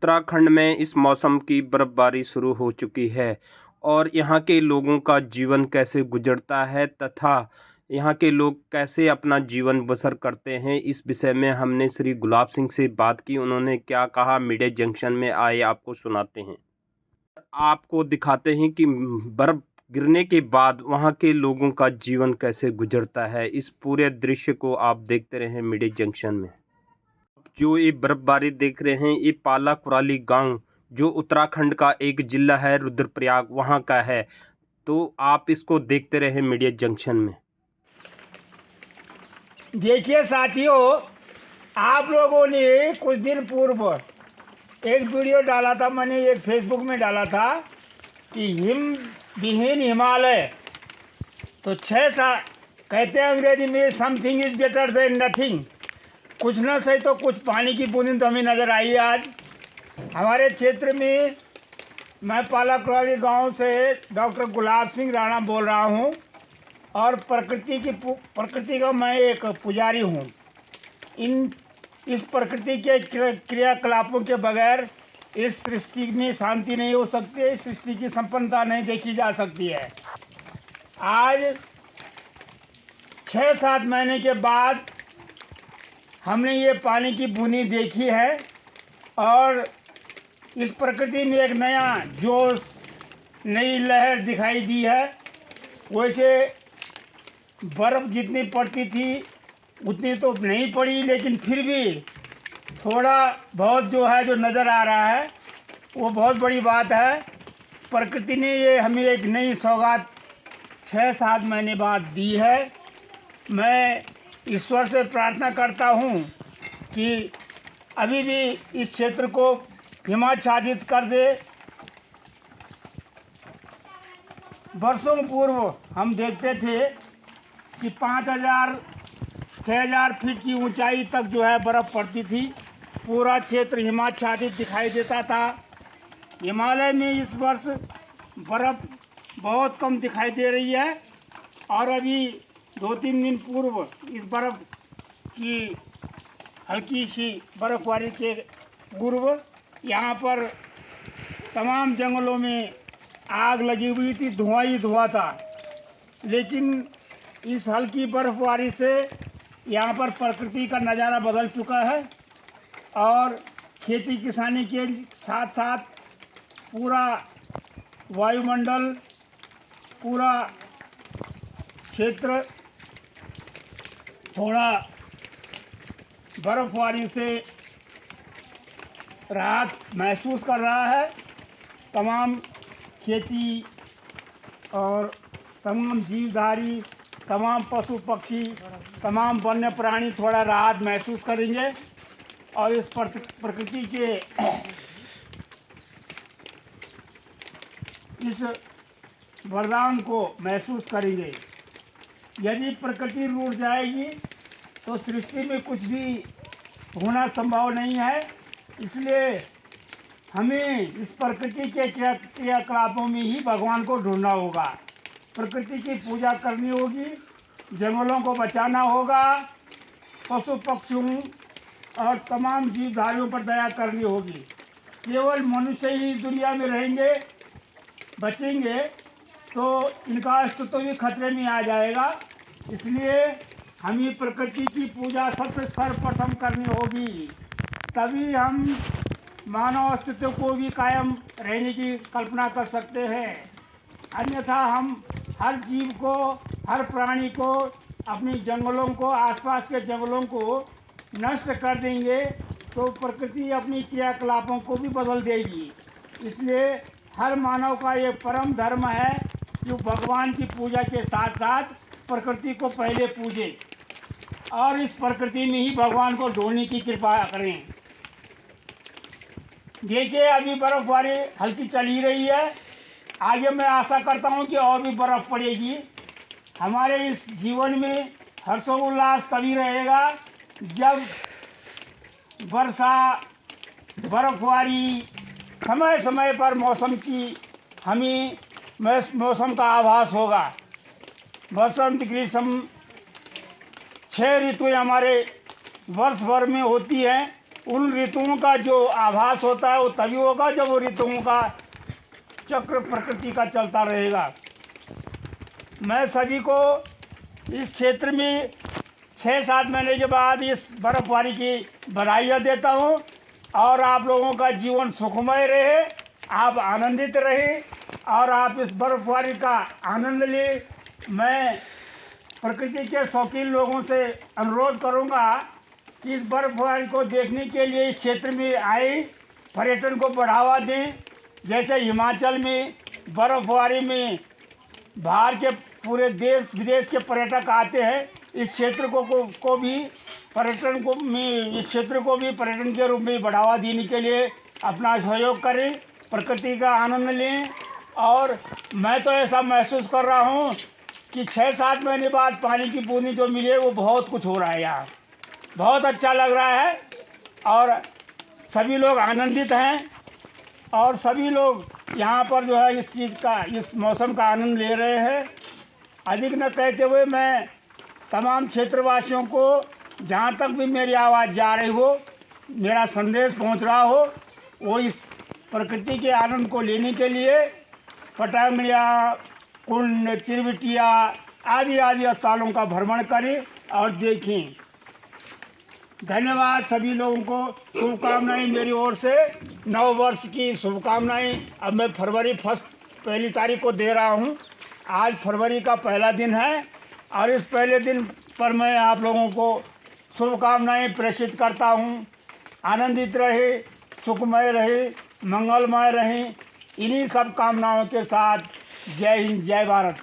उत्तराखंड में इस मौसम की बर्फबारी शुरू हो चुकी है और यहाँ के लोगों का जीवन कैसे गुजरता है तथा यहाँ के लोग कैसे अपना जीवन बसर करते हैं, इस विषय में हमने श्री गुलाब सिंह से बात की। उन्होंने क्या कहा, मीडिया जंक्शन में आए आपको सुनाते हैं। आपको दिखाते हैं कि बर्फ गिरने के बाद वहाँ के लोगों का जीवन कैसे गुजरता है। इस पूरे दृश्य को आप देखते रहें मीडिया जंक्शन में। जो ये बर्फबारी देख रहे हैं, ये पाला कुराली गांव जो उत्तराखंड का एक जिला है रुद्रप्रयाग, वहां का है। तो आप इसको देखते रहे मीडिया जंक्शन में। देखिए साथियों, आप लोगों ने कुछ दिन पूर्व एक वीडियो डाला था, मैंने एक फेसबुक में डाला था कि हिम विहीन हिमालय। तो 6 साल कहते हैं अंग्रेजी में something is better than nothing. कुछ न सही तो कुछ पानी की बूंद तो हमें नज़र आई है आज हमारे क्षेत्र में। मैं पाला कुराली गाँव से डॉक्टर गुलाब सिंह राणा बोल रहा हूँ और प्रकृति का मैं एक पुजारी हूँ। इस प्रकृति के क्रियाकलापों के बगैर इस सृष्टि में शांति नहीं हो सकती है, इस सृष्टि की संपन्नता नहीं देखी जा सकती है। आज 6-7 महीने के बाद हमने ये पानी की बूंदी देखी है और इस प्रकृति में एक नया जोश, नई लहर दिखाई दी है। वैसे बर्फ़ जितनी पड़ती थी उतनी तो नहीं पड़ी, लेकिन फिर भी थोड़ा बहुत जो है जो नज़र आ रहा है वो बहुत बड़ी बात है। प्रकृति ने ये हमें एक नई सौगात 6-7 महीने बाद दी है। मैं ईश्वर से प्रार्थना करता हूँ कि अभी भी इस क्षेत्र को हिमाच्छादित कर दे। वर्षों पूर्व हम देखते थे कि 5000-6000 फीट की ऊंचाई तक जो है बर्फ़ पड़ती थी, पूरा क्षेत्र हिमाच्छादित दिखाई देता था। हिमालय में इस वर्ष बर्फ़ बहुत कम दिखाई दे रही है और अभी 2-3 दिन पूर्व इस बर्फ़ की हल्की सी बर्फबारी के पूर्व यहाँ पर तमाम जंगलों में आग लगी हुई थी, धुआं ही धुआं था। लेकिन इस हल्की बर्फबारी से यहाँ पर प्रकृति का नज़ारा बदल चुका है और खेती किसानी के साथ साथ पूरा वायुमंडल, पूरा क्षेत्र थोड़ा बर्फबारी से राहत महसूस कर रहा है। तमाम खेती और तमाम जीवधारी, तमाम पशु पक्षी, तमाम वन्य प्राणी थोड़ा राहत महसूस करेंगे और इस प्रकृति के इस वरदान को महसूस करेंगे। यदि प्रकृति रूठ जाएगी तो सृष्टि में कुछ भी होना संभव नहीं है। इसलिए हमें इस प्रकृति के क्रियाकलापों में ही भगवान को ढूंढना होगा, प्रकृति की पूजा करनी होगी, जंगलों को बचाना होगा, पशु पक्षियों और तमाम जीवधारियों पर दया करनी होगी। केवल मनुष्य ही दुनिया में रहेंगे, बचेंगे तो इनका अस्तित्व भी खतरे में आ जाएगा। इसलिए हमें प्रकृति की पूजा सबसे सर्वप्रथम करनी होगी, तभी हम मानव अस्तित्व को भी कायम रहने की कल्पना कर सकते हैं। अन्यथा हम हर जीव को, हर प्राणी को, अपनी जंगलों को, आसपास के जंगलों को नष्ट कर देंगे तो प्रकृति अपनी क्रियाकलापों को भी बदल देगी। इसलिए हर मानव का ये परम धर्म है कि भगवान की पूजा के साथ साथ प्रकृति को पहले पूजे और इस प्रकृति में ही भगवान को ढूंढने की कृपा करें। देखिए अभी बर्फबारी हल्की चल ही रही है, आगे मैं आशा करता हूँ कि और भी बर्फ़ पड़ेगी। हमारे इस जीवन में हर्षोल्लास तभी रहेगा जब वर्षा, बर्फबारी, समय समय पर हमें मौसम का आभास होगा। बसंत, ग्रीष्म 6 ऋतुएं हमारे वर्ष भर में होती हैं उन ऋतुओं का जो आभास होता है वो तभी होगा जब वो ऋतुओं का चक्र प्रकृति का चलता रहेगा। मैं सभी को इस क्षेत्र में 6-7 महीने के बाद इस बर्फबारी की बधाइयाँ देता हूँ और आप लोगों का जीवन सुखमय रहे, आप आनंदित रहे और आप इस बर्फबारी का आनंद लें। मैं प्रकृति के शौकीन लोगों से अनुरोध करूँगा कि इस बर्फबारी को देखने के लिए इस क्षेत्र में आए, पर्यटन को बढ़ावा दें। जैसे हिमाचल में बर्फबारी में बाहर के पूरे देश विदेश के पर्यटक आते हैं, इस क्षेत्र को भी पर्यटन को में इस क्षेत्र को भी पर्यटन के रूप में बढ़ावा देने के लिए अपना सहयोग करें, प्रकृति का आनंद लें। और मैं तो ऐसा महसूस कर रहा हूँ कि 6-7 महीने बाद पानी की बूंदी जो मिली है वो बहुत कुछ हो रहा है, यहाँ बहुत अच्छा लग रहा है और सभी लोग आनंदित हैं और सभी लोग यहाँ पर जो है इस चीज़ का, इस मौसम का आनंद ले रहे हैं। अधिक न कहते हुए मैं तमाम क्षेत्रवासियों को, जहाँ तक भी मेरी आवाज़ जा रही हो, मेरा संदेश पहुँच रहा हो, वो इस प्रकृति के आनंद को लेने के लिए पटांगड़िया, कुंड, चिरबिटिया आदि आदि स्थलों का भ्रमण करें और देखें। धन्यवाद सभी लोगों को, शुभकामनाएं मेरी ओर से, नव वर्ष की शुभकामनाएं। अब मैं फरवरी 1 तारीख को दे रहा हूं। आज फरवरी का पहला दिन है और इस पहले दिन पर मैं आप लोगों को शुभकामनाएं प्रेषित करता हूं। आनंदित रहे, सुखमय रहे, मंगलमय रहें, इन्हीं सब कामनाओं के साथ जय हिंद, जय भारत।